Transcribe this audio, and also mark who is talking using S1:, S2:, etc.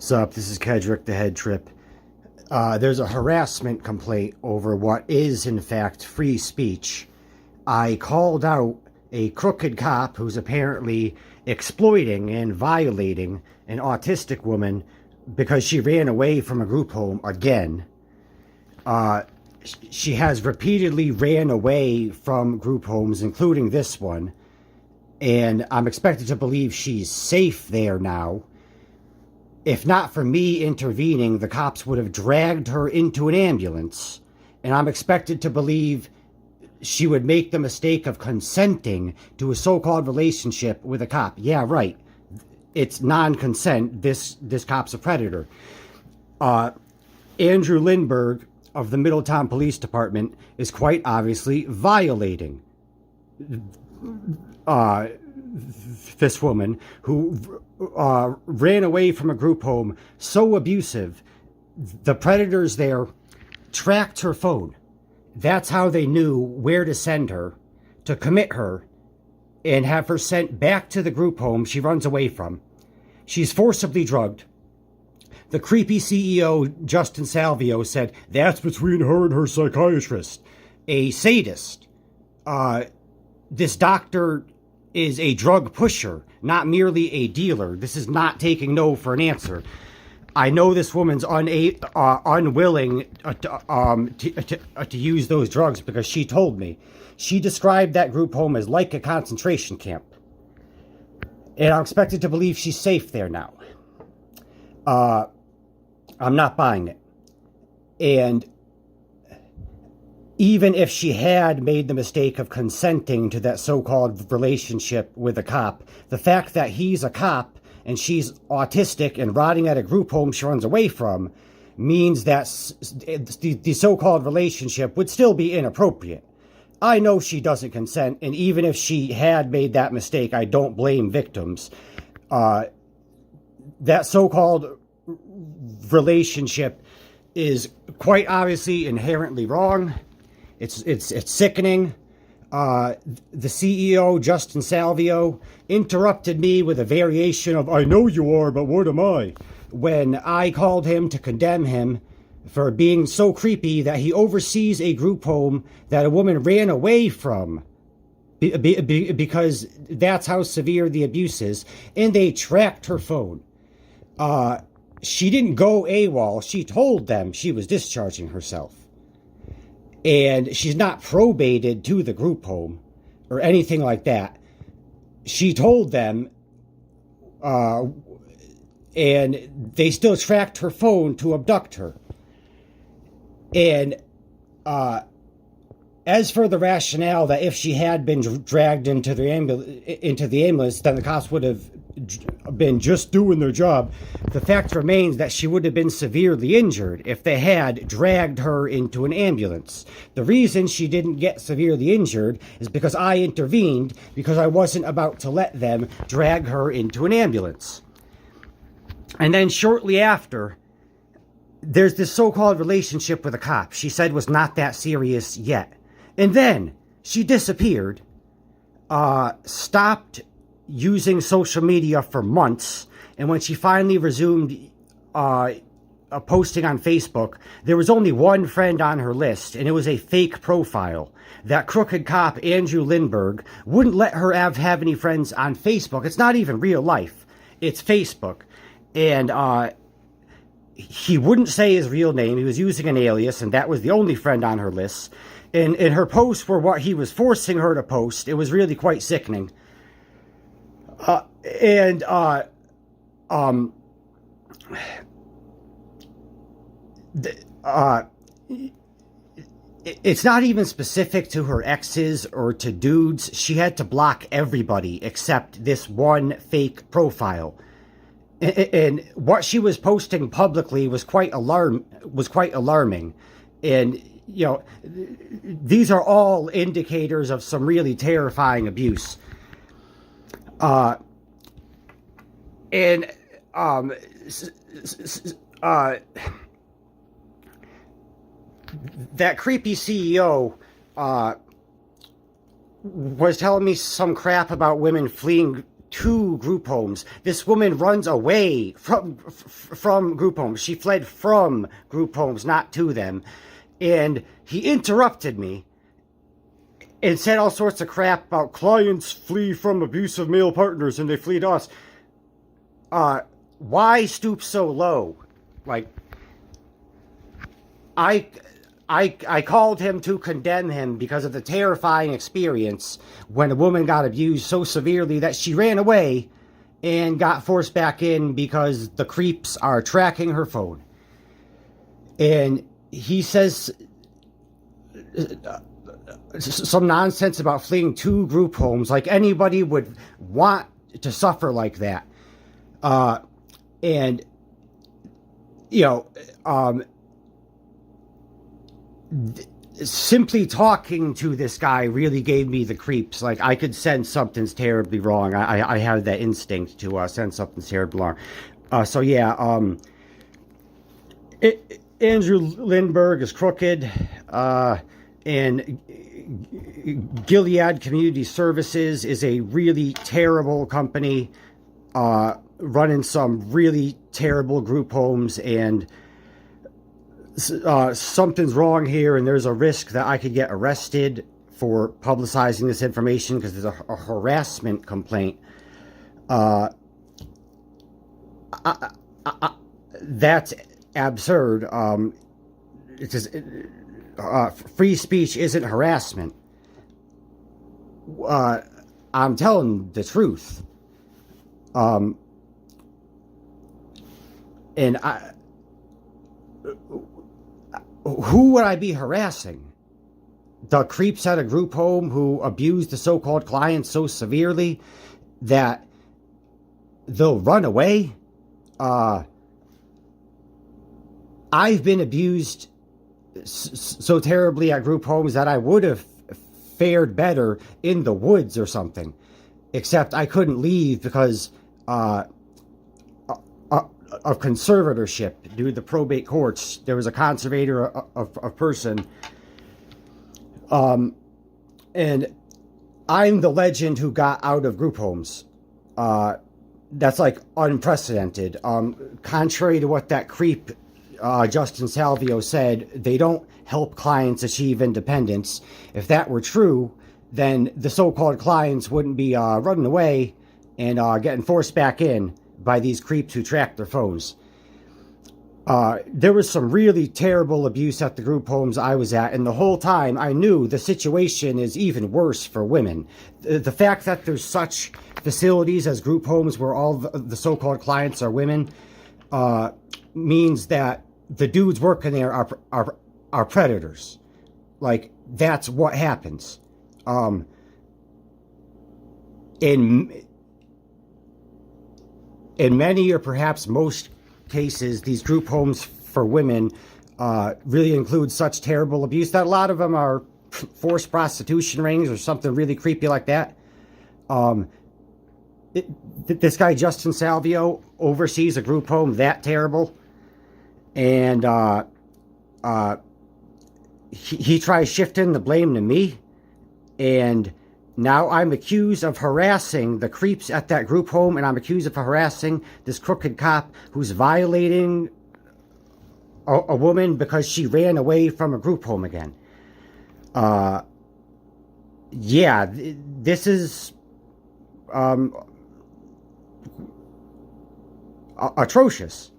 S1: Sup, this is Kedrick, the head trip. There's a harassment complaint over what is, in fact, free speech. I called out a crooked cop who's apparently exploiting and violating an autistic woman because she ran away from a group home again. She has repeatedly ran away from group homes, including this one, and I'm expected to believe she's safe there now. If not for me intervening, the cops would have dragged her into an ambulance, and I'm expected to believe she would make the mistake of consenting to a so-called relationship with a cop. Yeah, right. It's non-consent. This cop's a predator. Andrew Lindberg of the Middletown Police Department is quite obviously violating this woman who ran away from a group home so abusive. The predators there tracked her phone. That's how they knew where to send her, to commit her, and have her sent back to the group home she runs away from. She's forcibly drugged. The creepy CEO, Justin Salvio, said, "That's between her and her psychiatrist." A sadist. This doctor is a drug pusher, not merely a dealer. This is not taking no for an answer. I know this woman's unwilling to use those drugs because she told me. She described that group home as like a concentration camp. And I'm expected to believe she's safe there now. I'm not buying it. And even if she had made the mistake of consenting to that so-called relationship with a cop, the fact that he's a cop and she's autistic and rotting at a group home she runs away from means that the so-called relationship would still be inappropriate. I know she doesn't consent, and even if she had made that mistake, I don't blame victims. That so-called relationship is quite obviously inherently wrong. It's sickening. The CEO, Justin Salvio, interrupted me with a variation of, "I know you are, but what am I?" when I called him to condemn him for being so creepy that he oversees a group home that a woman ran away from because that's how severe the abuse is, and they tracked her phone. She didn't go AWOL. She told them she was discharging herself. And she's not probated to the group home or anything like that. She told them, and they still tracked her phone to abduct her. And as for the rationale that if she had been dragged into the ambulance, then the cops would have been just doing their job, the fact remains that she would have been severely injured if they had dragged her into an ambulance. The reason she didn't get severely injured is because I intervened, because I wasn't about to let them drag her into an ambulance. And then shortly after, there's this so-called relationship with a cop she said was not that serious yet. And then she disappeared, stopped using social media for months, and when she finally resumed posting on Facebook, there was only one friend on her list, and it was a fake profile. That crooked cop, Andrew Lindberg, wouldn't let her have any friends on Facebook. It's not even real life. It's Facebook. And he wouldn't say his real name. He was using an alias, and that was the only friend on her list. And her posts were what he was forcing her to post. It was really quite sickening. It's not even specific to her exes or to dudes. She had to block everybody except this one fake profile. And what she was posting publicly was quite alarming. And, you know, these are all indicators of some really terrifying abuse. That creepy CEO was telling me some crap about women fleeing to group homes. This woman runs away from group homes. She fled from group homes, not to them. And he interrupted me and said all sorts of crap about clients flee from abusive male partners and they flee to us. Why stoop so low? Like, I called him to condemn him because of the terrifying experience when a woman got abused so severely that she ran away and got forced back in because the creeps are tracking her phone. And he says some nonsense about fleeing to group homes, like anybody would want to suffer like that. And, you know, simply talking to this guy really gave me the creeps. Like, I could sense something's terribly wrong. I have that instinct to sense something's terribly wrong. So yeah, Andrew Lindberg is crooked, and Gilead Community Services is a really terrible company, running some really terrible group homes, and something's wrong here, and there's a risk that I could get arrested for publicizing this information because there's a harassment complaint. That's absurd. It's just, free speech isn't harassment. I'm telling the truth. And who would I be harassing? The creeps at a group home who abuse the so-called clients so severely that they'll run away? I've been abused so terribly at group homes that I would have fared better in the woods or something, except I couldn't leave because of conservatorship due to the probate courts. There was a conservator of person, and I'm the legend who got out of group homes. That's like unprecedented. Contrary to what that creep Justin Salvio said, they don't help clients achieve independence. If that were true, then the so-called clients wouldn't be running away and getting forced back in by these creeps who track their phones. There was some really terrible abuse at the group homes I was at, and the whole time I knew the situation is even worse for women. The fact that there's such facilities as group homes where all the so-called clients are women means that the dudes working there are predators. Like, that's what happens. In many or perhaps most cases, these group homes for women really include such terrible abuse that a lot of them are forced prostitution rings or something really creepy like that. This guy, Justin Salvio, oversees a group home that terrible. And he tries shifting the blame to me. And now I'm accused of harassing the creeps at that group home, and I'm accused of harassing this crooked cop who's violating a woman because she ran away from a group home again. Yeah, this is atrocious.